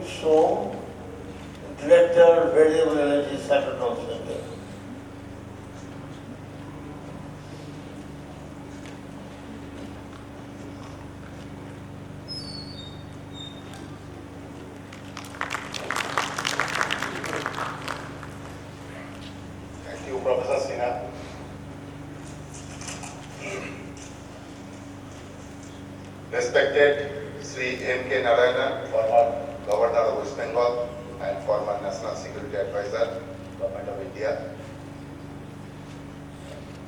show Director Variable Energy Cyclotron Center. Thank you, Professor Sinha. Respected Sri M.K. Narayanan, former Governor of West Bengal and former National Security Advisor, Government of India.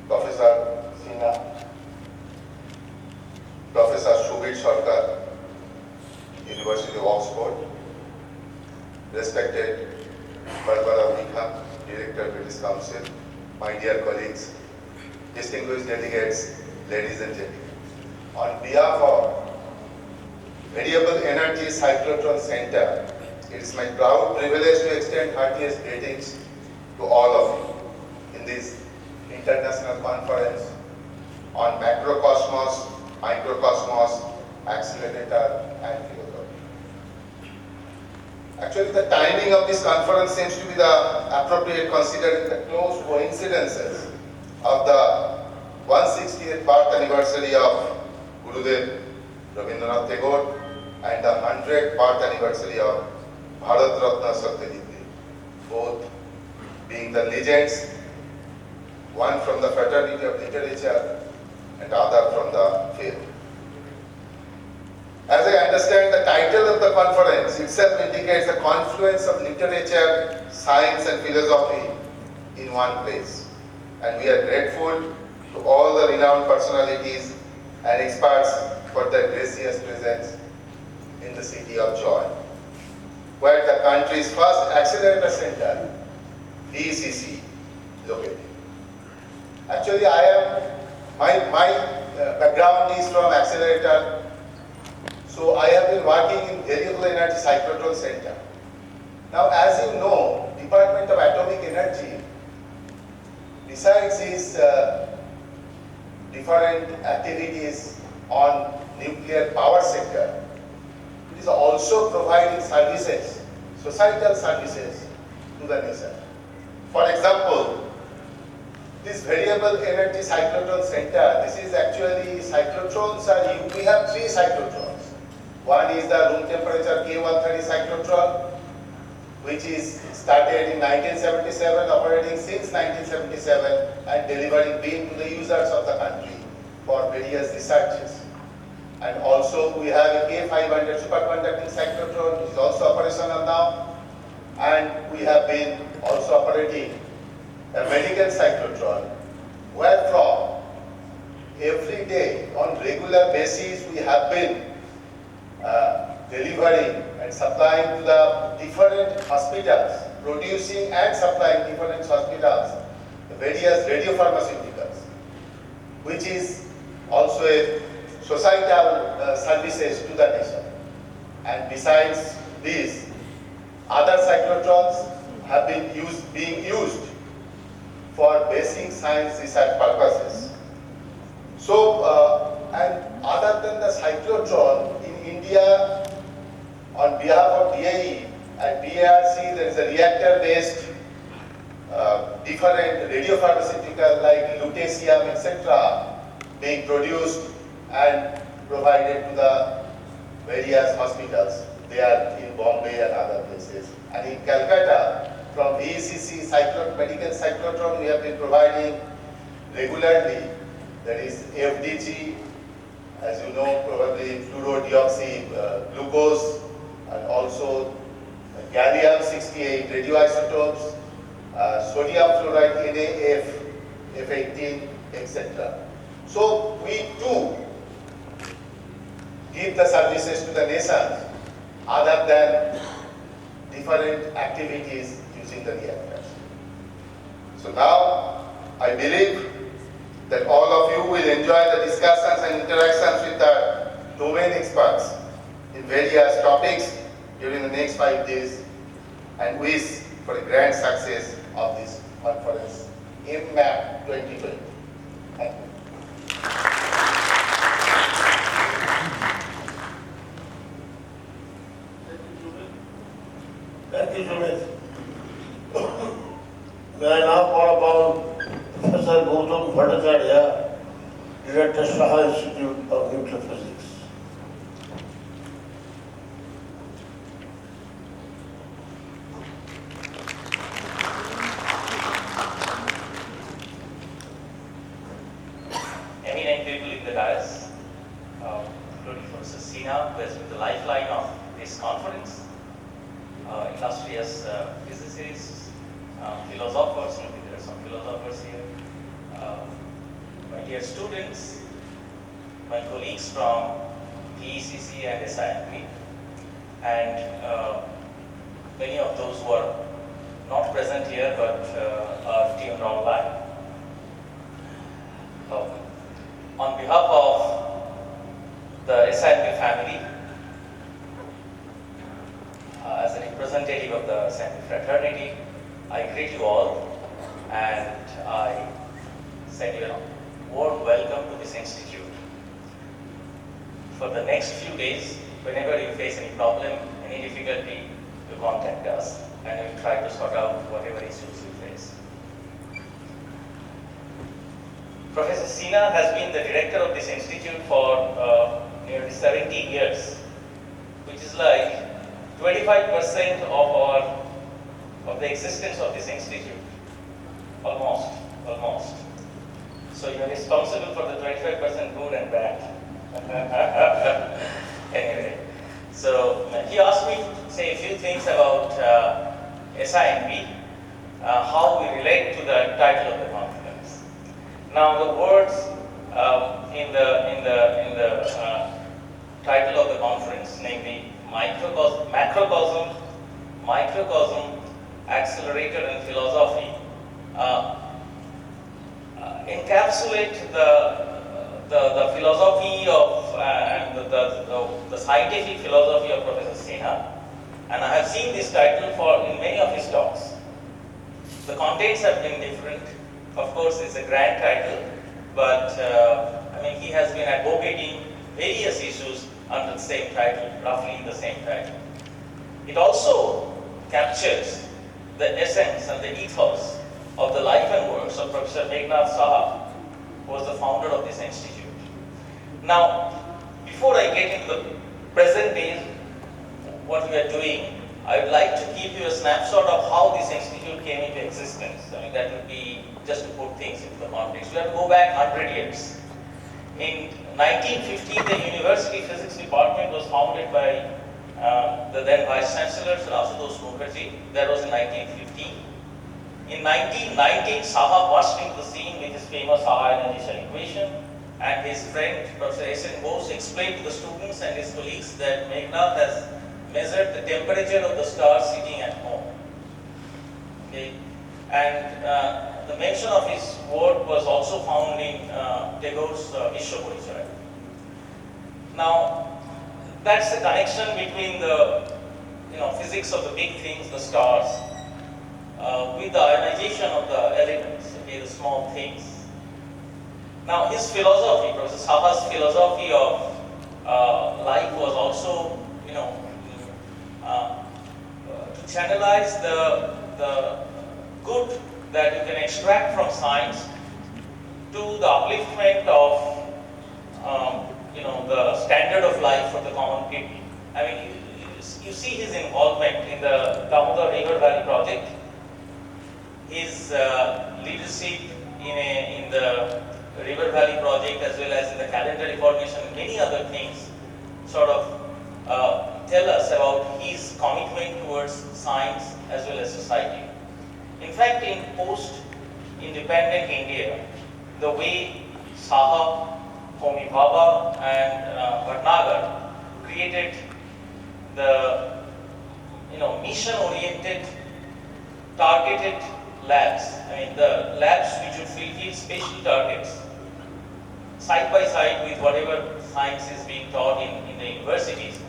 Professor Sinha, Professor Shubhit Sarkar, University of Oxford. Respected Barbara Wickham, Director, British Council, my dear colleagues, distinguished delegates, ladies and gentlemen. On behalf of Variable Energy Cyclotron Center, it is my proud privilege to extend heartiest greetings to all of you in this international conference on Macrocosmos, Microcosmos, Accelerator and Philosophy. Actually, the timing of this conference seems to be the appropriate considering the close coincidences of the 160th birth anniversary of Gurudev Rabindranath Tagore and the 100th birth anniversary of Bharat Ratna Satyajit Ray, both being the legends, one from the fraternity of literature and other from the faith. As I understand, the title of the conference itself indicates the confluence of literature, science and philosophy in one place. And we are grateful to all the renowned personalities and experts for their gracious presence in the city of joy, where the country's first Accelerator Center, VECC, is located. Actually, my background is from Accelerator, so I have been working in Variable Energy Cyclotron Center. Now, as you know, Department of Atomic Energy, besides its different activities on nuclear power sector, it is also providing services, societal services to the nation. For example, this Variable Energy Cyclotron Center, this is actually cyclotrons we have 3 cyclotrons. One is the room temperature K130 cyclotron, which is started in 1977, operating since 1977 and delivering beam to the users of the country for various researches. And also we have a K500 superconducting cyclotron, which is also operational now. And we have been also operating a medical cyclotron, where from every day on regular basis we have been delivering and supplying to the different hospitals, producing and supplying different hospitals the various radiopharmaceuticals, which is also a societal services to the nation. And besides this, other cyclotrons have been being used for basic science research purposes. So, and other than the cyclotron, in India, on behalf of DIE and BARC, there is a reactor-based different radiopharmaceutical like lutetium, etc., being produced and provided to the various hospitals there in Bombay and other places. And in Calcutta, from VECC medical cyclotron, we have been providing regularly, that is FDG, as you know, probably fluorodeoxy glucose, and also gallium-68 radioisotopes, sodium fluoride NaF, F18, etc. So we too give the services to the nation other than different activities using the reactors. So now I believe that all of you will enjoy the discussions and interactions with the domain experts in various topics during the next 5 days, and wish for a grand success of this conference, MMAP 2020. Thank you. Thank you, Sumit. May I now call upon Professor Gautam Bhattacharya, Director Saha Institute of Nuclear Physics. Eminent people in the dais, including Professor Sina, who has been the lifeline of this conference, illustrious physicists, philosophers, maybe there are some philosophers here, my dear students, my colleagues from PECC and SIMP, and many of those who are not present here but are tuned online. On behalf of the SIMP family, as a representative of the SIMP fraternity, I greet you all and I send you a warm welcome to this institute. For the next few days, whenever you face any problem, any difficulty, you contact us and we will try to sort out whatever issues you face. Professor Sina has been the director of this institute for nearly 17 years, which is like 25% of the existence of this institute, almost. So you are responsible for the 25% good and bad. Anyway, so he asked me to say a few things about SIMP, how we relate to the title of the conference. Now the words in the title of the conference, namely Macrocosm, Microcosm, Accelerator and Philosophy, encapsulate the philosophy of and the scientific philosophy of Professor Sina, and I have seen this title in many of his talks. The contents have been different. Of course, it's a grand title, but I mean, he has been advocating various issues under the same title, roughly the same title. It also captures the essence and the ethos of the life and works of Professor Meghnad Saha, who was the founder of this institute. Now, before I get into the present day, what we are doing, I would like to give you a snapshot of how this institute came into existence. I mean, that would be just to put things into the context. We have to go back 100 years. In 1950, the University Physics Department was founded by the then Vice Chancellor, Sir Ashutosh Mukherjee. That was in 1950. In 1919, Saha burst into the scene with his famous Saha ionization equation, and his friend Professor S.N. Bose explained to the students and his colleagues that Meghnad has measured the temperature of the stars sitting at home. Okay. And the mention of his work was also found in Tagore's Vishwa Parichaya. Now, that's the connection between the physics of the big things, the stars, with the ionization of the elements, okay, the small things. Now, his philosophy, Professor Saha's philosophy of life was also, to channelize the good that you can extract from science to the upliftment of the standard of life for the common people. I mean, you see his involvement in the Damodar River Valley project, his leadership in the River Valley project, as well as in the calendar reformation and many other things, sort of tell us about his commitment towards science as well as society. In fact, in post-independent India, the way Saha, Homi Bhabha and Bhatnagar created the mission-oriented, targeted labs. I mean, the labs which would fulfill special targets, side by side with whatever science is being taught in the universities,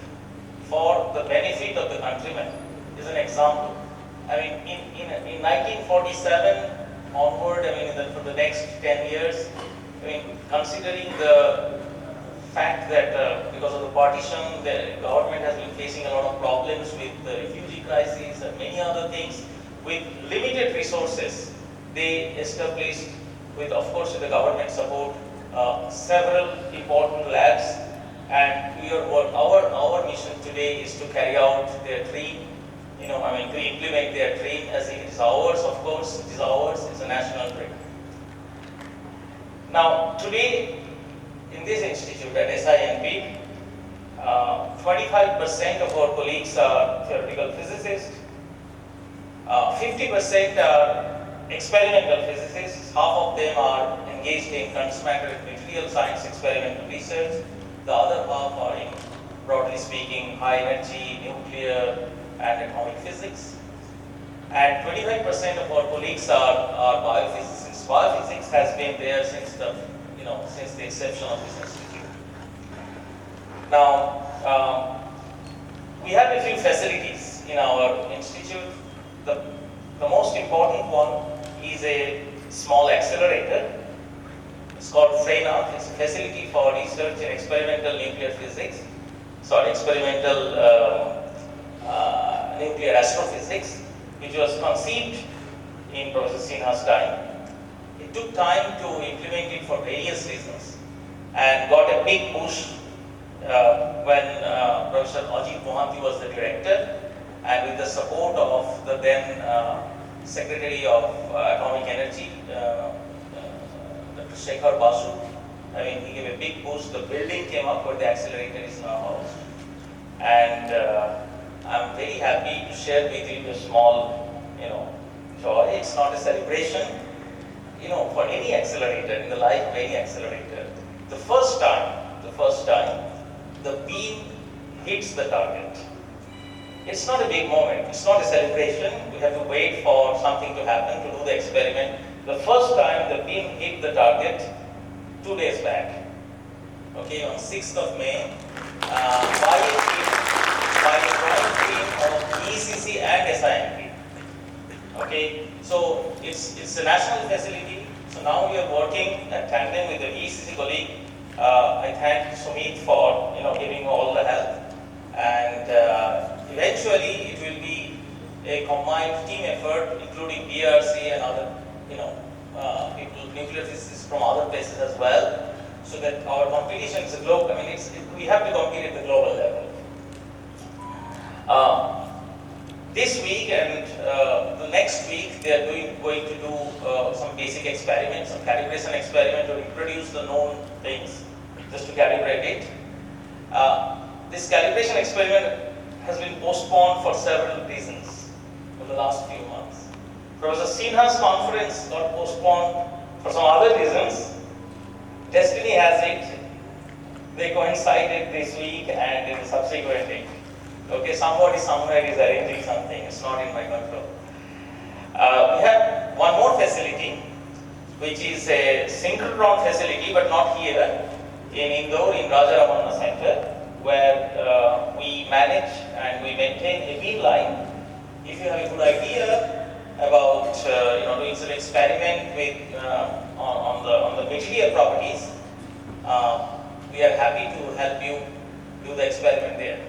for the benefit of the countrymen, is an example. I mean, in 1947 onward, I mean, for the next 10 years, I mean, considering the fact that because of the partition, the government has been facing a lot of problems with the refugee crisis and many other things. With limited resources, they established, with of course with the government support, several important labs. And our mission today is to carry out their dream, to implement their dream, as it is ours, of course. It is ours, it's a national dream. Now, today, in this institute at SINP, 25% of our colleagues are theoretical physicists, 50% are experimental physicists, half of them are engaged in condensed matter and material science experimental research, the other half are in, broadly speaking, high energy, nuclear and atomic physics, and 25% of our colleagues are biophysicists. Biophysics has been there since the inception of this institute. Now, we have a few facilities in our institute. The most important one is a small accelerator. It's called FRENA. It's a facility for research in experimental nuclear physics, experimental nuclear astrophysics, which was conceived in Professor Sinha's time. It took time to implement it for various reasons and got a big push when Professor Ajit Mohanty was the director, and with the support of the then Secretary of Atomic Energy, Dr. Shekhar Basu. He gave a big push. The building came up where the accelerator is now housed. And I'm very happy to share with you a small, joy. It's not a celebration, for any accelerator, in the life of any accelerator. The first time, the beam hits the target. It's not a big moment. It's not a celebration. We have to wait for something to happen to do the experiment. The first time the beam hit the target, 2 days back, on 6th of May, by a joint team of ECC and SINP. So it's a national facility. So now we are working in tandem with the ECC colleague. I thank Sumit for giving all the help, and eventually it will be a combined team effort, including BRC and other people, nuclear physicists from other places as well, so that our competition is a global. We have to compete at the global level. This week and the next week, they are going to do some basic experiments, some calibration experiment to reproduce the known things, just to calibrate it. This calibration experiment has been postponed for several reasons over the last few months. Professor Sinha's conference got postponed for some other reasons. Destiny has it, they coincided this week and in the subsequent week. Somebody somewhere is arranging something, it's not in my control. We have one more facility, which is a synchrotron facility, but not here, in Indore, in Raja Ramanna Center, where we manage and we maintain a beam line. If you have a good idea about doing some experiment with on the material properties, we are happy to help you do the experiment there.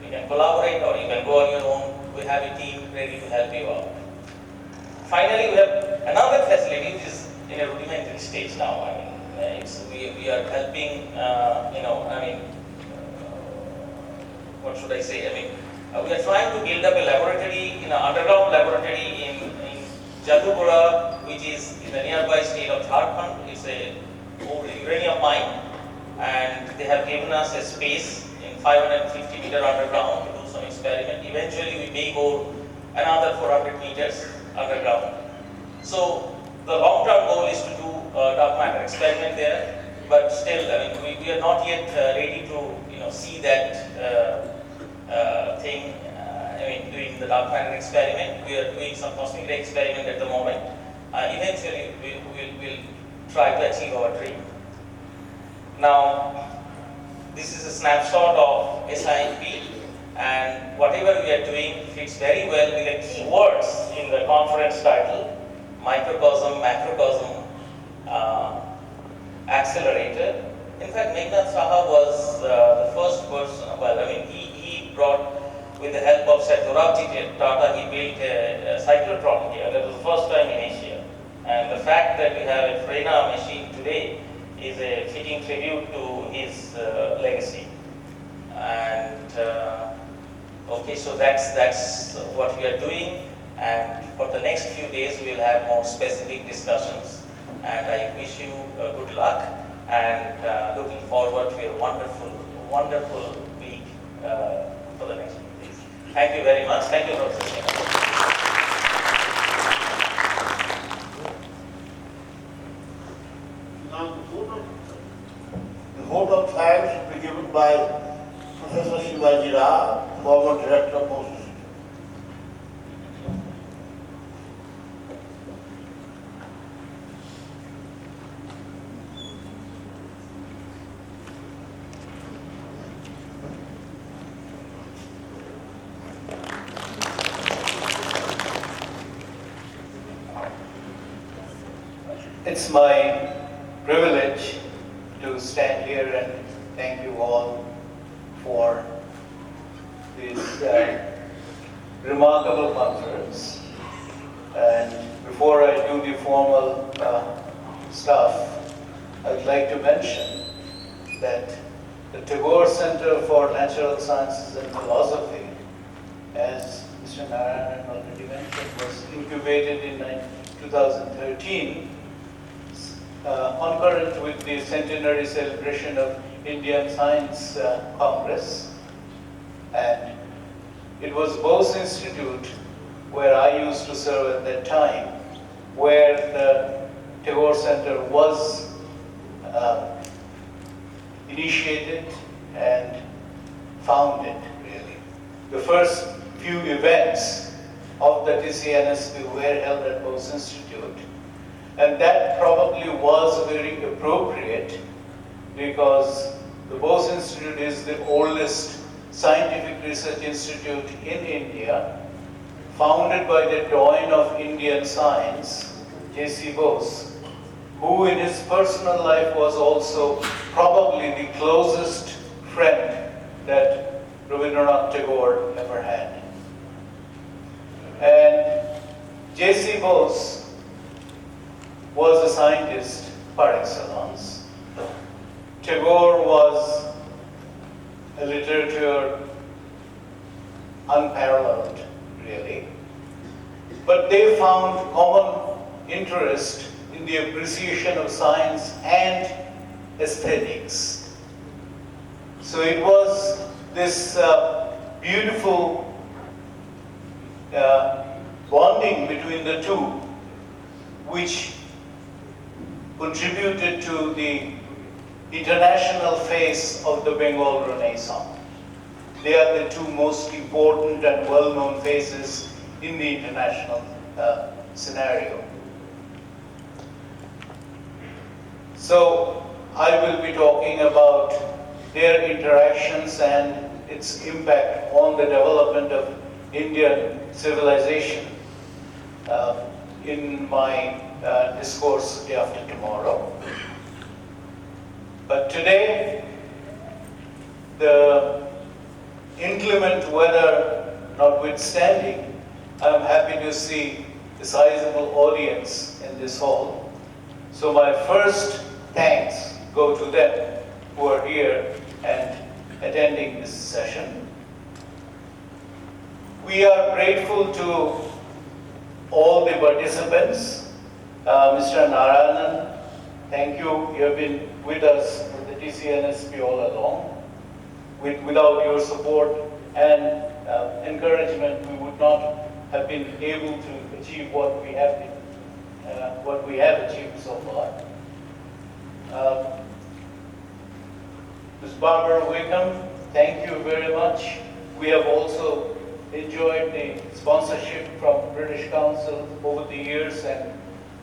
You can collaborate or you can go on your own. We have a team ready to help you out. Finally, we have another facility which is in a rudimentary stage now. We are helping, what should I say? We are trying to build up a laboratory, underground laboratory in Jadugura, which is in the nearby state of Jharkhand. It's a uranium mine, and they have given us a space in 550 meter underground to do some experiment. Eventually, we may go another 400 meters underground. So the long-term goal is to do dark matter experiment there, but still, we are not yet ready to see that thing. Doing the dark matter experiment. We are doing some cosmic ray experiment at the moment. Eventually, we'll try to achieve our dream. Now, this is a snapshot of SINP, and whatever we are doing fits very well with the key words in the conference title: Microcosm, Macrocosm, Accelerator. In fact, Meghnad Saha was the first person. He brought. with the help of Satyajit Tata, he built a cyclotron here. That was the first time in Asia. And the fact that we have a Frena machine today is a fitting tribute to his legacy. And okay, so that's what we are doing. And for the next few days, we will have more specific discussions. And I wish you good luck and looking forward to a wonderful, wonderful week for the next few days. Thank you very much. Thank you, Professor Singh. Now, the vote of thanks will be given by Professor Shivaji Rao, former Director of Post. It's my privilege to stand here and thank you all for this remarkable conference. And before I do the formal stuff, I'd like to mention that the Tagore Center for Natural Sciences and Philosophy, as Mr. Narayanan already mentioned, was incubated in 2013, concurrent with the centenary celebration of Indian Science Congress. And it was Bose Institute, where I used to serve at that time, where the Tagore Center was initiated and founded, really. The first few events of the TCNSP were held at Bose Institute, and that probably was very appropriate because the Bose Institute is the oldest scientific research institute in India, founded by the Doyen of Indian Science, J.C. Bose, who in his personal life was also probably the closest friend that Rabindranath Tagore ever had. And J.C. Bose was a scientist par excellence. Tagore was a literature unparalleled, really. But they found common interest in the appreciation of science and aesthetics. So it was this beautiful bonding between the two which contributed to the international face of the Bengal Renaissance. They are the two most important and well-known faces in the international scenario. So I will be talking about their interactions and its impact on the development of Indian civilization in my discourse day after tomorrow. But today, the inclement weather notwithstanding, I'm happy to see a sizable audience in this hall. So my first thanks go to them who are here and attending this session. We are grateful to all the participants. Mr. Narayanan, thank you. You have been with us with the TCNSP all along. Without your support and encouragement, we would not have been able to achieve what we have achieved so far. Ms. Barbara Wickham, thank you very much. We have also enjoyed the sponsorship from British Council over the years, and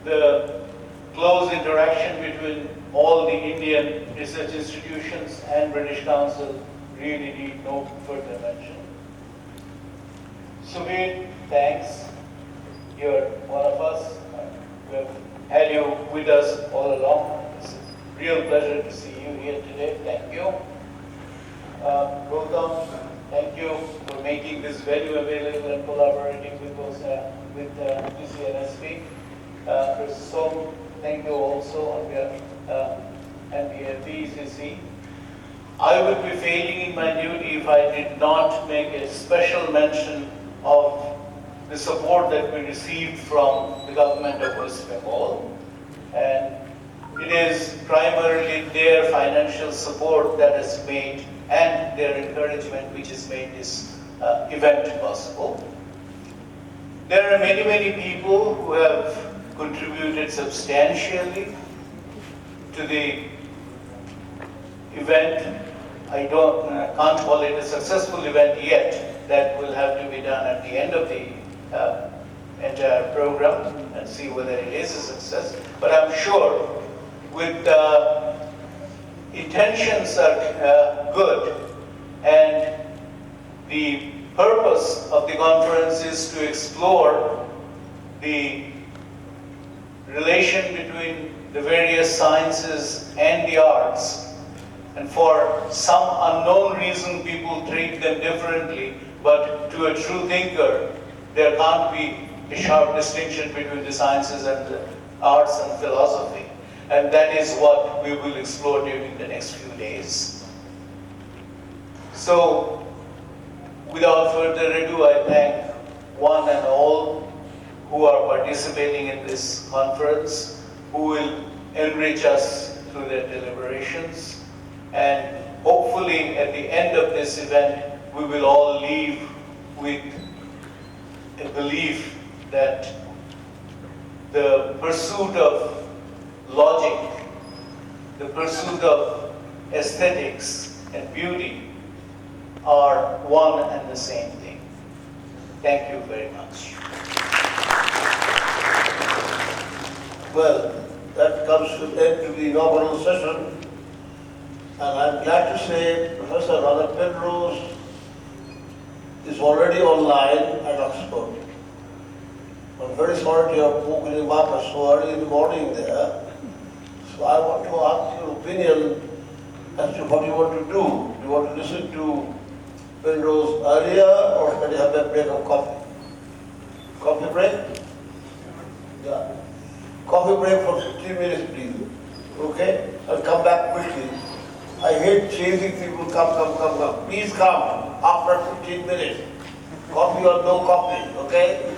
the close interaction between all the Indian research institutions and British Council really need no further mention. Subir, thanks. You're one of us. We have had you with us all along. It's a real pleasure to see you here today. Thank you. Gautam, Thank you for making this venue available and collaborating with TCNSP. Professor Som, thank you also on behalf and the PCC. I would be failing in my duty if I did not make a special mention of the support that we received from the government of West Bengal. And it is primarily their financial support that has made and their encouragement which has made this event possible. There are many people who have contributed substantially to the event. I can't call it a successful event yet. That will have to be done at the end of the entire program and see whether it is a success. But I'm sure with intentions are good, and the purpose of the conference is to explore the relation between the various sciences and the arts. And for some unknown reason, people treat them differently, but to a true thinker, there can't be a sharp distinction between the sciences and the arts and philosophy. And that is what we will explore during the next few days. So, without further ado, I thank one and all who are participating in this conference, who will enrich us through their deliberations. And hopefully at the end of this event, we will all leave with a belief that the pursuit of logic, the pursuit of aesthetics and beauty are one and the same thing. Thank you very much. Well, that comes to the end of the inaugural session. And I'm glad to say Professor Robert Penrose is already online at Oxford. I'm very sorry to have woken him up so early in the morning there. So I want to ask your opinion as to what you want to do. Do you want to listen to Penrose earlier, or can you have a break of coffee? Coffee break? Yeah. Coffee break for 15 minutes, please. Okay? I'll come back quickly. I hate chasing people, come. Please come after 15 minutes. Coffee or no coffee, okay?